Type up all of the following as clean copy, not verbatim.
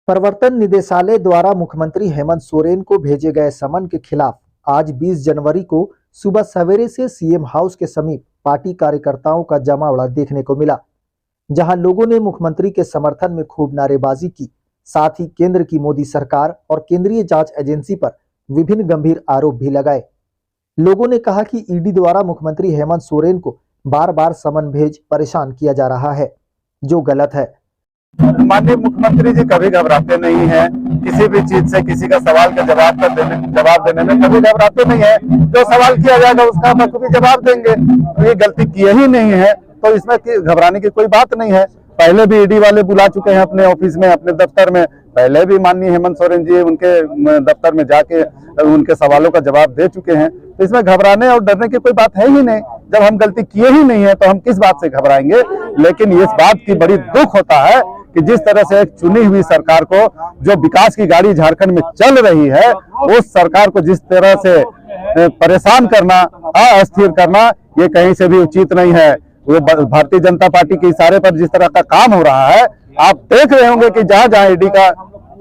प्रवर्तन निदेशालय द्वारा मुख्यमंत्री हेमंत सोरेन को भेजे गए समन के खिलाफ आज 20 जनवरी को सुबह सवेरे से सीएम हाउस के समीप पार्टी कार्यकर्ताओं का जमावड़ा देखने को मिला, जहां लोगों ने मुख्यमंत्री के समर्थन में खूब नारेबाजी की। साथ ही केंद्र की मोदी सरकार और केंद्रीय जांच एजेंसी पर विभिन्न गंभीर आरोप भी लगाए। लोगों ने कहा कि ईडी द्वारा मुख्यमंत्री हेमंत सोरेन को बार बार समन भेज परेशान किया जा रहा है, जो गलत है। माननीय मुख्यमंत्री जी कभी घबराते नहीं हैं, किसी भी चीज से किसी का सवाल का जवाब देने में कभी घबराते नहीं है। जो सवाल किया जाएगा उसका बखूबी जवाब देंगे। तो ये गलती की ही नहीं है, तो इसमें घबराने की कोई बात नहीं है। पहले भी ईडी वाले बुला चुके हैं अपने ऑफिस में, अपने दफ्तर में। पहले भी माननीय हेमंत सोरेन जी उनके दफ्तर में जाके उनके सवालों का जवाब दे चुके हैं। तो इसमें घबराने और डरने की कोई बात है ही नहीं। जब हम गलती किए ही नहीं है तो हम किस बात से घबराएंगे। लेकिन इस बात की बड़ी दुख होता है कि जिस तरह से एक चुनी हुई सरकार को, जो विकास की गाड़ी झारखंड में चल रही है, उस सरकार को जिस तरह से परेशान करना, अस्थिर करना, ये कहीं से भी उचित नहीं है। वो भारतीय जनता पार्टी के इशारे पर जिस तरह का काम हो रहा है, आप देख रहे होंगे कि जहां जहां ईडी का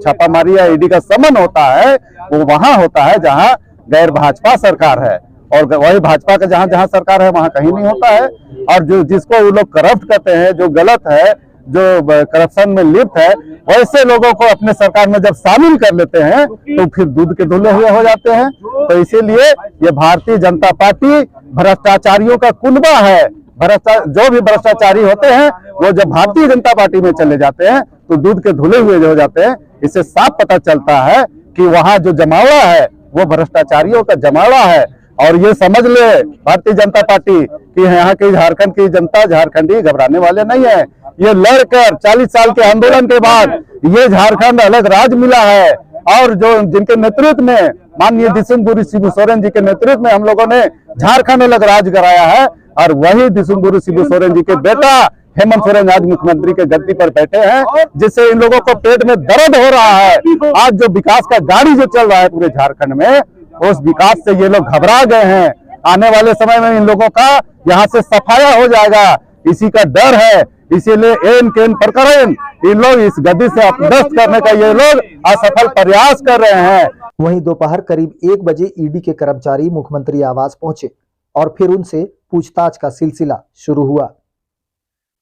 छापामारी या ईडी का समन होता है, वो वहां होता है जहां गैर भाजपा सरकार है, और वही भाजपा का जहां जहां सरकार है वहां कहीं नहीं होता है। और जो जिसको वो लोग करप्ट करते हैं, जो गलत है, जो करप्शन में लिप्त है, वैसे लोगों को अपने सरकार में जब शामिल कर लेते हैं तो फिर दूध के धुले हुए हो जाते हैं। तो इसीलिए ये भारतीय जनता पार्टी भ्रष्टाचारियों का कुनबा है। जो भी भ्रष्टाचारी होते हैं वो जब भारतीय जनता पार्टी में चले जाते हैं तो दूध के धुले हुए हो जाते हैं। इससे साफ पता चलता है कि वहां जो जमावड़ा है वो भ्रष्टाचारियों का जमावड़ा है। और ये समझ ले भारतीय जनता पार्टी कि यहाँ की झारखंड की जनता, झारखंडी घबराने वाले नहीं है। ये लड़कर 40 साल के आंदोलन के बाद ये झारखंड अलग राज्य मिला है, और जो जिनके नेतृत्व में माननीय दिसुमगुरु शिबू सोरेन जी के नेतृत्व में हम लोगों ने झारखंड अलग राज्य कराया है, और वही दिसुमगुरु शिबू सोरेन जी के बेटा हेमंत सोरेन आज मुख्यमंत्री के गद्दी पर बैठे हैं, जिससे इन लोगों को पेट में दर्द हो रहा है। आज जो विकास का गाड़ी जो चल रहा है पूरे झारखंड में, उस विकास से ये लोग घबरा गए हैं। आने वाले समय में इन लोगों का यहाँ से सफाया हो जाएगा, इसी का डर है। इसीलिए एन केन प्रकरण इन लोग इस गद्दी से अपदस्थ करने का ये लोग असफल प्रयास कर रहे हैं। वहीं दोपहर करीब 1 बजे ईडी के कर्मचारी मुख्यमंत्री आवास पहुंचे और फिर उनसे पूछताछ का सिलसिला शुरू हुआ।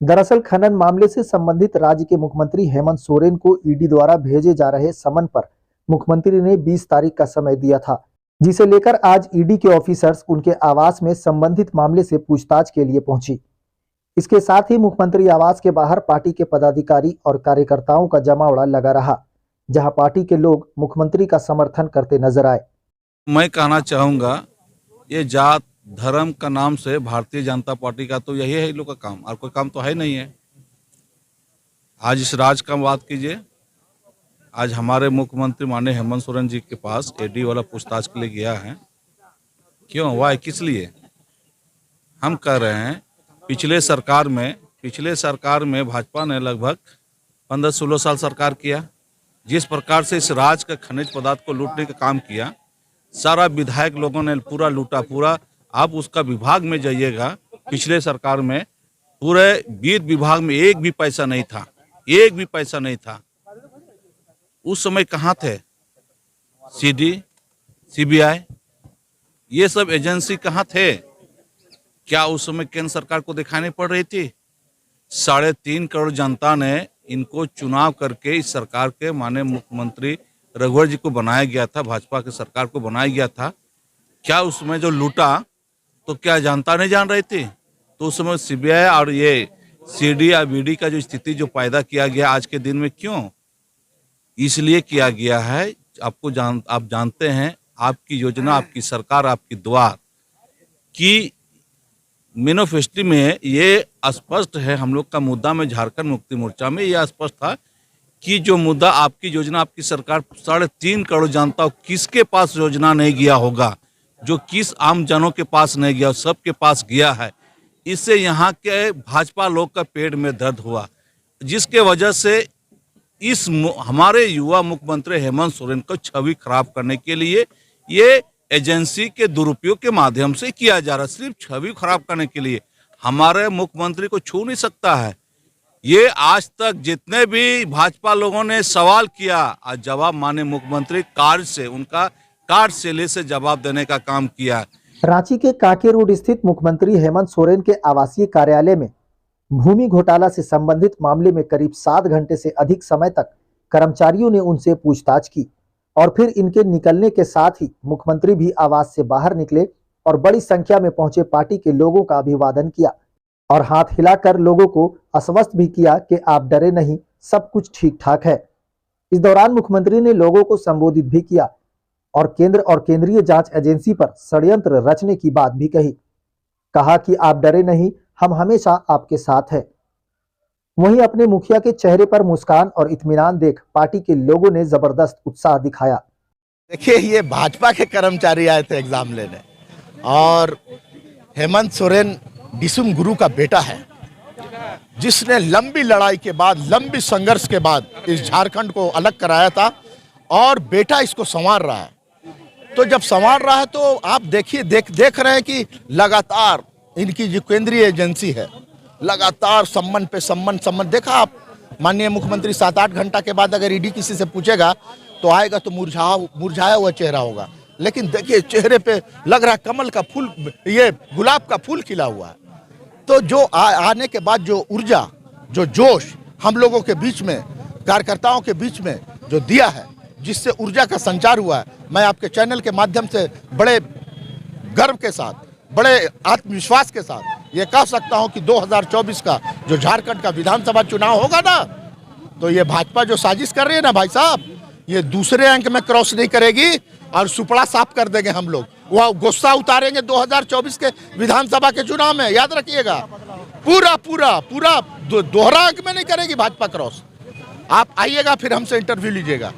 दरअसल खनन मामले से संबंधित राज्य के मुख्यमंत्री हेमंत सोरेन को ईडी द्वारा भेजे जा रहे समन पर मुख्यमंत्री ने 20 तारीख का समय दिया था, जिसे लेकर आज ईडी के ऑफिसर्स उनके आवास में संबंधित मामले से पूछताछ के लिए पहुंची। इसके साथ ही मुख्यमंत्री आवास के बाहर पार्टी के पदाधिकारी और कार्यकर्ताओं का जमावड़ा लगा रहा, जहां पार्टी के लोग मुख्यमंत्री का समर्थन करते नजर आए। मैं कहना चाहूँगा, ये जात धर्म का नाम से भारतीय जनता पार्टी का तो यही है, इन लोग का काम, और कोई काम तो है नहीं है। आज इस राज का बात कीजिए। आज हमारे मुख्यमंत्री माननीय हेमंत सोरेन जी के पास ईडी वाला पूछताछ के लिए गया है। क्यों हुआ है, किस लिए? हम कह रहे हैं पिछले सरकार में भाजपा ने लगभग 15-16 साल सरकार किया। जिस प्रकार से इस राज्य का खनिज पदार्थ को लूटने का काम किया, सारा विधायक लोगों ने पूरा लूटा। पूरा आप उसका विभाग में जाइएगा, पिछले सरकार में पूरे वित्त विभाग में एक भी पैसा नहीं था, एक भी पैसा नहीं था। उस समय कहाँ थे सीडी, सीबीआई, ये सब एजेंसी कहाँ थे? क्या उस समय केंद्र सरकार को दिखानी पड़ रही थी? 3.5 करोड़ जनता ने इनको चुनाव करके इस सरकार के माननीय मुख्यमंत्री रघुवर जी को बनाया गया था, भाजपा की सरकार को बनाया गया था। क्या उसमें जो लूटा तो क्या जनता नहीं जान रही थी? तो उस समय सीबीआई और ये सीडी या बीडी का जो स्थिति जो पैदा किया गया आज के दिन में, क्यों? इसलिए किया गया है। आप जानते हैं, आपकी योजना, आपकी सरकार, आपकी दुआ की मैनिफेस्टो में ये स्पष्ट है। हम लोग का मुद्दा में झारखंड मुक्ति मोर्चा में यह स्पष्ट था कि जो मुद्दा आपकी योजना, आपकी सरकार, 3.5 करोड़ जनता, किसके पास योजना नहीं गया होगा, जो किस आम जनों के पास नहीं गया, सबके पास गया है। इससे यहाँ के भाजपा लोग का पेट में दर्द हुआ, जिसके वजह से इस हमारे युवा मुख्यमंत्री हेमंत सोरेन को छवि खराब करने के लिए ये एजेंसी के दुरुपयोग के माध्यम से किया जा रहा है। सिर्फ छवि खराब करने के लिए हमारे मुख्यमंत्री को छू नहीं सकता है। ये आज तक जितने भी भाजपा लोगों ने सवाल किया, आज जवाब माने मुख्यमंत्री कार्य से, उनका कार्यशैली से जवाब देने का काम किया। रांची के कांके रोड स्थित मुख्यमंत्री हेमंत सोरेन के आवासीय कार्यालय में भूमि घोटाला से संबंधित मामले में करीब 7 घंटे से अधिक समय तक कर्मचारियों ने उनसे पूछताछ की और फिर इनके निकलने के साथ ही मुख्यमंत्री भी आवास से बाहर निकले और बड़ी संख्या में पहुंचे पार्टी के लोगों का अभिवादन किया और हाथ हिलाकर लोगों को आश्वस्त भी किया कि आप डरे नहीं, सब कुछ ठीक ठाक है। इस दौरान मुख्यमंत्री ने लोगों को संबोधित भी किया और केंद्र और केंद्रीय जांच एजेंसी पर षड्यंत्र रचने की बात भी कही। कहा कि आप डरे नहीं, हम हमेशा आपके साथ हैं। वहीं अपने मुखिया के चेहरे पर मुस्कान और इत्मीनान देख पार्टी के लोगों ने जबरदस्त उत्साह दिखाया। देखिए, ये भाजपा के कर्मचारी आए थे एग्जाम लेने और हेमंत सोरेन डिसुम गुरु का बेटा है, जिसने लंबी लड़ाई के बाद, लंबी संघर्ष के बाद इस झारखंड को अलग कराया था और बेटा इसको संवार रहा है। तो जब संवार रहा है तो आप देखिए, देख रहे हैं कि लगातार इनकी जो केंद्रीय एजेंसी है लगातार सम्मन पे सम्मन देखा आप। माननीय मुख्यमंत्री 7-8 घंटा के बाद अगर ईडी किसी से पूछेगा तो आएगा तो मुरझाया हुआ चेहरा होगा, लेकिन देखिए चेहरे पे लग रहा है कमल का फूल, ये गुलाब का फूल खिला हुआ है। तो जो आने के बाद जो ऊर्जा, जो जोश हम लोगों के बीच में, कार्यकर्ताओं के बीच में जो दिया है, जिससे ऊर्जा का संचार हुआ है, मैं आपके चैनल के माध्यम से बड़े गर्व के साथ, बड़े आत्मविश्वास के साथ ये कह सकता हूं कि 2024 का जो झारखंड का विधानसभा चुनाव होगा ना, तो ये भाजपा जो साजिश कर रही है ना भाई साहब, ये दूसरे अंक में क्रॉस नहीं करेगी और सुपड़ा साफ कर देंगे हम लोग। वह गुस्सा उतारेंगे 2024 के विधानसभा के चुनाव में, याद रखिएगा। पूरा दोहरा अंक में नहीं करेगी भाजपा क्रॉस। आप आइएगा, फिर हमसे इंटरव्यू लीजिएगा।